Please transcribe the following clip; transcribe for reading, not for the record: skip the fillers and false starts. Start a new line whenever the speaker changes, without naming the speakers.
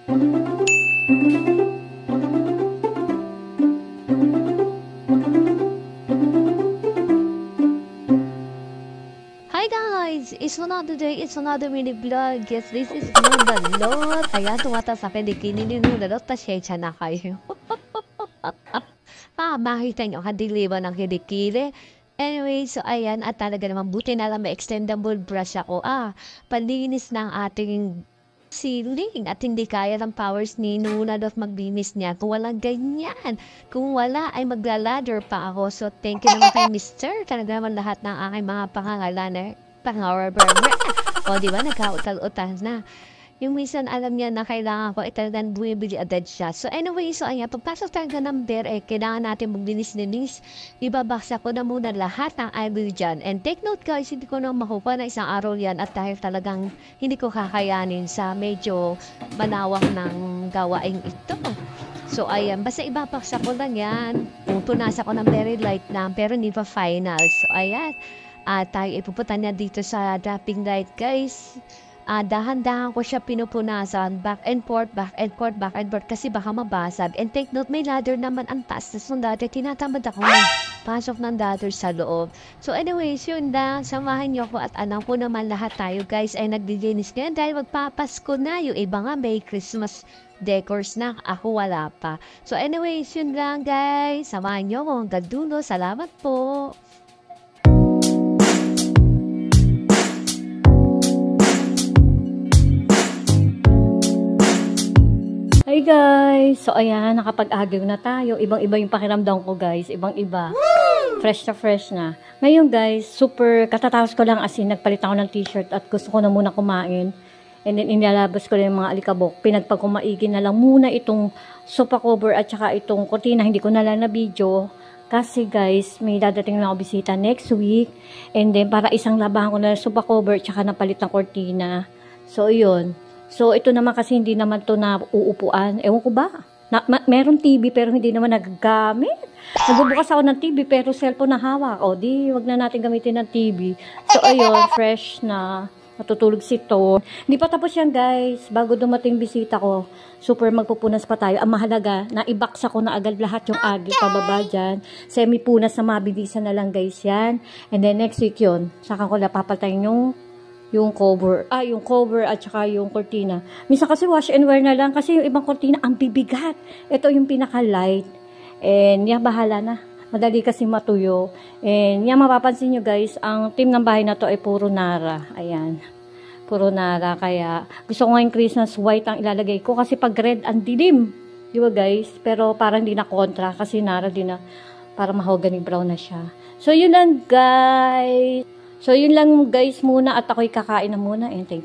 Hi guys! It's another day, it's another mini vlog. Yes, this is Nudalot. Ayan, tumata sa pedikini ni Nudalot. Pasensya na kayo. Makita nyo, kadiliban ng kilikili. Anyway, so ayan, at talaga naman buti na lang may extendable brush ako. Palinis ng ating ceiling at hindi kaya ng powers ni Nudalot maglinis niya. Kung walang ganyan, kung wala ay magla-ladder pa ako. So thank you naman kay Mr. Talaga naman lahat ng aking mga pangangalan o diba, nagkautal-utal na. Yung minsan alam niya na kailangan ko, talagang bumibili agad siya. So anyway, so ayan, pagpasok talaga ng bear, kailangan natin maglinis-linis. Ibabaksa ko na muna lahat ng eyelid dyan. And take note guys, hindi ko na makuha na isang araw yan at dahil talagang hindi ko kakayanin sa medyo malawak ng gawaing ito. So ayan, basta ibabaksa ko lang yan. Pupunasan ko ng very light lang, pero hindi pa final. So ayan, tayo ipupunta niya dito sa dropping light guys. Dahan-dahan ko siya pinupunasan, back and forth, back and forth, back and forth, kasi baka mabasag. And take note, may ladder naman ang taas na sundate. Tinatamad ako pasok ng ladder sa loob. So anyways, yun lang. Samahan niyo ako at alam ko naman lahat tayo guys ay naglilinis ngayon dahil magpapasko na. Yung iba nga may Christmas decors na. Ako wala pa. So anyways, yun lang guys. Samahan niyo ako hanggang dulo. Salamat po.
Hi guys! So ayan, nakapag-agaw na tayo. Ibang-iba yung pakiramdam ko guys. Ibang-iba. Fresh na fresh na. Ngayon guys, super katatapos ko lang as in, nagpalit ako ng t-shirt at gusto ko na muna kumain. And then inilabas ko na yung mga alikabok. Pinagpagkumaigin na lang muna itong sofa cover at saka itong kortina. Hindi ko na lang na video. Kasi guys, may dadating na ako bisita next week. And then para isang labahan ko na sofa cover at saka napalit ng kortina. So yun. So, ito naman kasi hindi naman to na uupuan. Ewan ko ba? Meron TV pero hindi naman nagagamit. Nagbubukas ako ng TV pero cellphone na hawak. O, di, wag na natin gamitin ng TV. So, ayun, fresh na. Matutulog si to. Hindi pa tapos yan, guys. Bago dumating bisita ko, super magpupunas pa tayo. Ang mahalaga, naibaksa ko na agad lahat yung agi pababa dyan. Semi-punas na mabilisan na lang, guys, yan. And then, next week yun. Saka ko napapatayin yung cover at saka yung kortina. Minsan kasi wash and wear na lang kasi yung ibang kortina ang bibigat. Ito yung pinaka-light. And yan, bahala na. Madali kasi matuyo. And yan, mapapansin nyo guys, ang team ng bahay na to ay puro Nara. Ayan. Puro Nara. Kaya gusto ko ngayong Christmas white ang ilalagay ko kasi pag red ang dilim. Di ba guys? Pero parang di na kontra kasi Nara di na parang mahogany brown na siya. So yun lang guys. So, yun lang guys muna at ako'y kakain na muna and thank you.